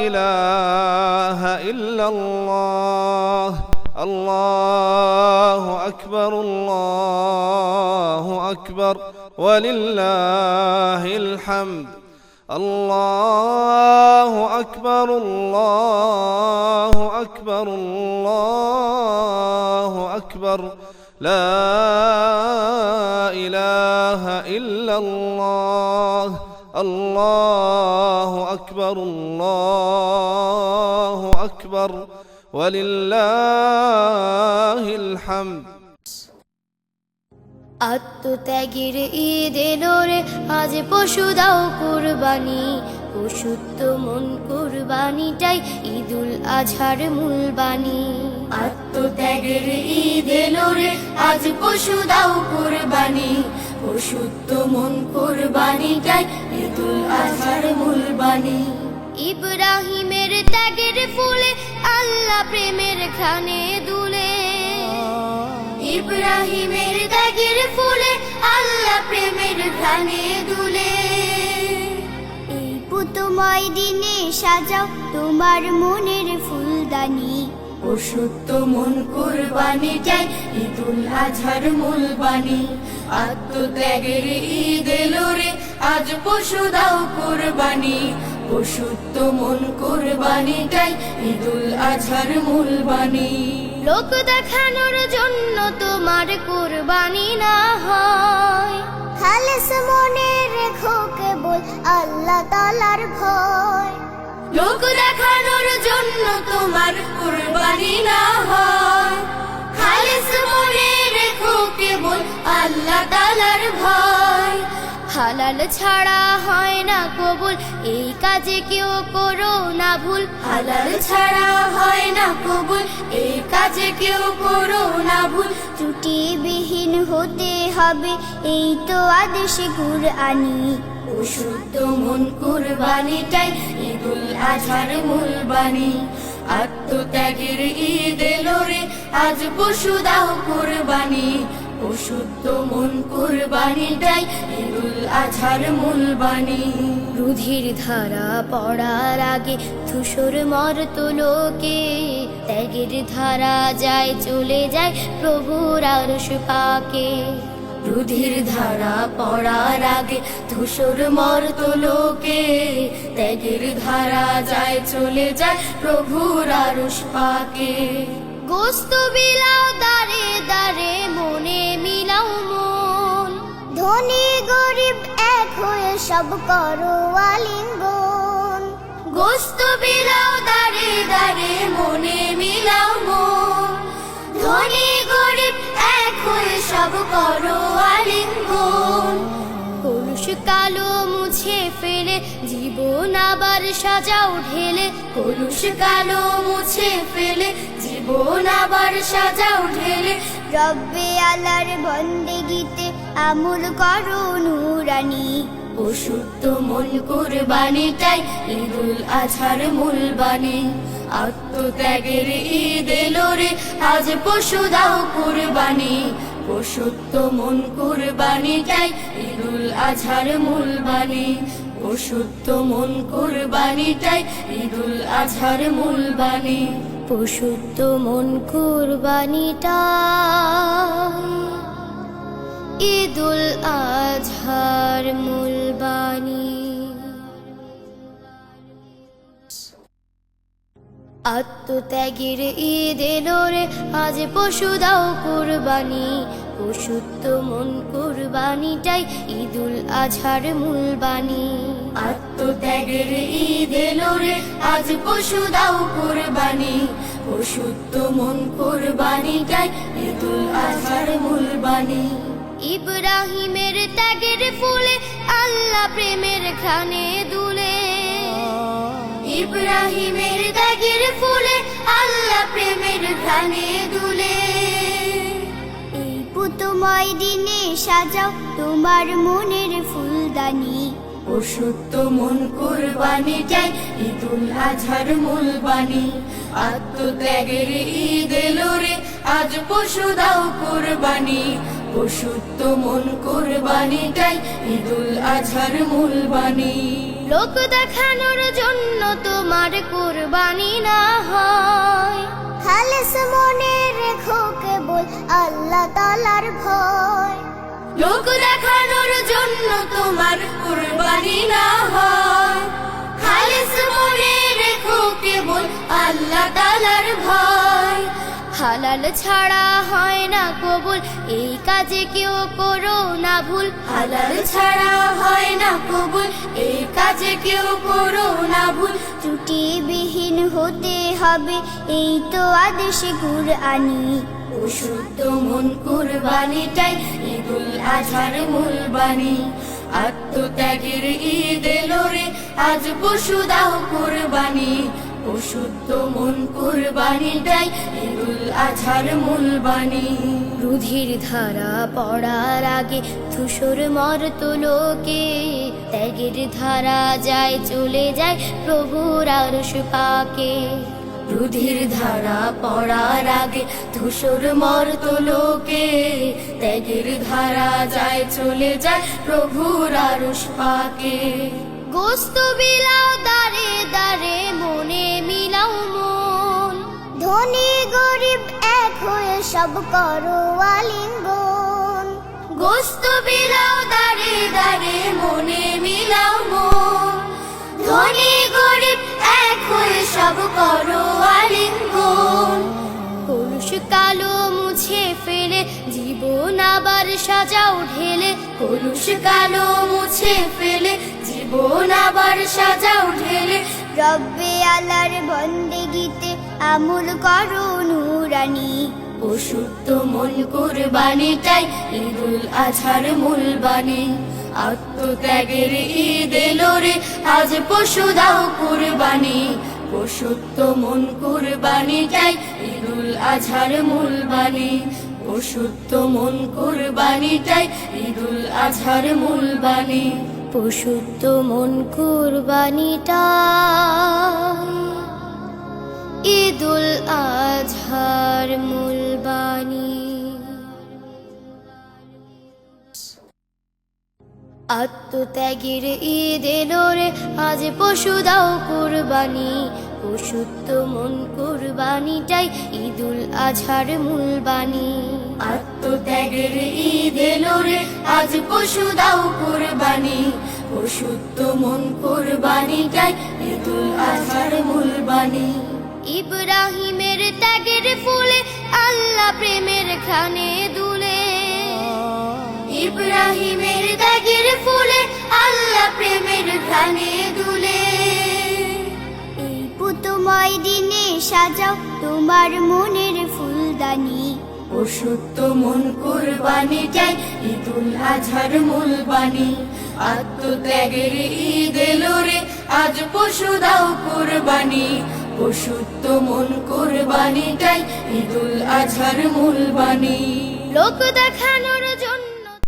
إله إلا الله الله أكبر الله أكبر ولله الحمد الله أكبر الله أكبر الله أكبر لا إله إلا الله الله أكبر الله أكبر ولله الحمد আত্মত্যাগের ঈদ এলো রে আজ পশু দাও কুরবানি পশুত্ব মন কুরবানিটাই ঈদুল আজহার মূল বাণী আত্মত্যাগের ঈদ এলো রে আজ পশু দাও কুরবানি পশুত্ব মন কুরবানিটাই ঈদুল আজহার মূল বাণী ইব্রাহিমের ত্যাগের ফুলে আল্লাহ প্রেমের খানে দুলে ইব্রাহিমের ত্যাগের ফুলে আল্লাহ প্রেমের ঘ্রাণে দুলে এই পুতময় দিনে সাজাও তোমার মনের ফুলদানি পশুত্ব মন কুরবানিটাই ঈদুল আজহার মূল বাণী আত্মত্যাগের ঈদ এলো রে আজ পশু দাও কুরবানি পশুত্ব মন কুরবানিটাই ঈদুল আজহার মূল বাণী লোক দেখানোর জন্য তোমার কুরবানি না হয় খালেস মনে রেখো কেবল আল্লাহ তাআলার ভয় লোক দেখানোর জন্য তোমার কুরবানি না হয় খালেস মনে রেখো কেবল আল্লাহ তাআলার ভয় হালাল ছাড়া হয় না কবুল এই কাজে কেউ করো না ভুল হালাল ছাড়া হয় না কবুল এই কাজে কেউ করো না ভুল ত্রুটিবিহীন হতে হবে এই তো আদেশ কুরআনী পশুত্ব মন কুরবানিটাই ঈদুল আজহার মূল বাণী আত্মত্যাগের ঈদ এলো রে আজ পশু দাও কুরবানি পশুত্ব মন কুরবানিটাই ঈদুল আজহার মূল বাণী রুধির ধারা পড়ার আগে ধূসর মর্ত লোকে ত্যাগের ধারা যায় চলে যায় প্রভুর আরশ পাকে রুধির ধারা পড়ার আগে ধূসর মর্ত লোকে ত্যাগের ধারা যায় চলে যায় প্রভুর আরশ পাকে গোস্ত বিলাও দারে দারে মনে মিলাও মন ধনী গরিব এক হয়ে সব করো আলিঙ্গন গোস্ত বিলাও দারে দারে মনে মিলাও মন ধনী গরিব এক হয়ে সব করো আলিঙ্গন কলুষ কালো মুছে ফেলে জীবন আবার সাজাও ঢেলে কলুষ কালো মুছে ফেলে জীবন আবার সাজাও ঢেলে রব্বে আলার বন্দেগীতে আমল করো নুরানি পশুত্ব মন কুরবানিটাই ঈদুল আজহার মূল বাণী আত্মত্যাগের ঈদ এলো রে আজ পশু দাও কুরবানি পশুত্ব মন কুরবানিটাই ঈদুল আজহার মূল বাণী পশুত্ব মন কুরবানিটাই ঈদুল আজহার মূল বাণী পশুত্ব মন কুরবানিটাই ঈদুল আজহার মূল বাণী আত্মত্যাগের ঈদ এলো রে আজ পশু দাও কুরবানি পশুত্ব মন কুরবানিটাই ঈদুল আজহার মূল বাণী আত্মত্যাগের ঈদ এলো রে আজ পশু দাও কুরবানি পশুত্ব মন কুরবানিটাই ঈদুল আজহার মূল বাণী ইব্রাহিমের ত্যাগের ফুলে আল্লাহ প্রেমের ঘ্রাণে দুলে ইব্রাহিমের ত্যাগের ফুলে আল্লাহ প্রেমের ঘ্রাণে দুলে এই পুতময় দিনে সাজাও তোমার মনের ফুলদানি পশুত্ব মন কুরবানিটাই ঈদুল আজহার মূল বাণী আত্মত্যাগের ঈদ এলো রে আজ পশু দাও কুরবানি পশুত্ব মন কুরবানিটাই ঈদুল আজহার মূল বাণী লোক দেখানোর জন্য তোমার কুরবানি না হয়। খালেস মনে রেখো কেবল আল্লাহ তাআলার ভয়, লোক দেখানোর জন্য তোমার কুরবানি না হয়। খালেস মনে রেখো কেবল আল্লাহ তাআলার ভয়। হালাল ছাড়া হয় না কবুল, এই কাজে কেউ করো না ভুল। হালাল ছাড়া হয় না কবুল, এই কাজে কেউ করো না ভুল। ত্রুটিবিহীন হতে হবে, এই তো আদেশ কুরআনি। শুদ্ধ মন কুরবানিটাই ঈদুল আজহার মূল বাণী। আত্মত্যাগের ঈদ এলো রে, আজ পশু দাও কুরবানি। শুদ্ধ মন কুরবানিটাই ঈদুল আজহার মূল বাণী। রুধির ধারা পড়ার আগে ধূসর মর্ত লোকে, ত্যাগের ধারা যায় চলে যায় প্রভুর আরশ পাকে। রুধির ধারা পড়ার আগে ধূসর মর্ত লোকে, ত্যাগের ধারা যায় চলে যায় প্রভুর আরশ পাকে। গোস্ত বিলাও দারে দারে, মনে মিলাও মন। ধনী গরিব এক হয়ে সব করো আলিঙ্গন। গোস্ত বিলাও দারে দারে, মনে মিলাও মন। ধনী গরিব এক হয়ে সব করো আলিঙ্গন। কলুষ কালো মুছে ফেলে জীবন আবার সাজাও ঢেলে। কলুষ কালো মুছে ফেলে জীবন আবার সাজাও ঢেলে। রব্বে আলার বন্দেগীতে আমল করো নুরানি। শুদ্ধ মন কুরবানিটাই ঈদুল আজহার মূল বাণী। আত্মত্যাগের ঈদ এলো রে, আজ পশু দাও কুরবানি। শুদ্ধ মন কুরবানিটাই ঈদুল আজহার মূল বাণী। শুদ্ধ মন কুরবানিটাই ঈদুল আজহার মূল বাণী। শুদ্ধ মন কুরবানিটা ঈদুল আজহার মূল বাণী। আত্মত্যাগের ঈদ এলো রে, আজ পশু দাও কুরবানি। শুদ্ধ মন কুরবানিটাই ঈদুল আজহার মূল বাণী। আত্মত্যাগের ঈদ এলো রে, আজ পশু দাও কুরবানি। শুদ্ধ মন কুরবানিটাই ঈদুল আজহার মূল বাণী। ইব্রাহিমের ত্যাগের ফুলে আল্লাহ প্রেমের ঘ্রাণে দুলে। ইব্রাহিমের ত্যাগের ফুলে আল্লাহ প্রেমের ঘ্রাণে দুলে। এই পুতময় দিনে সাজাও তোমার মনের ফুলদানি। শুদ্ধ মন কুরবানিটাই ঈদুল আজহার মূল বাণী। আত্মত্যাগের ঈদ এলো রে, আজ পশু দাও কুরবানি। শুদ্ধ মন কুরবানিটাই ঈদুল আজহার মূল বাণী। লোক দেখানোর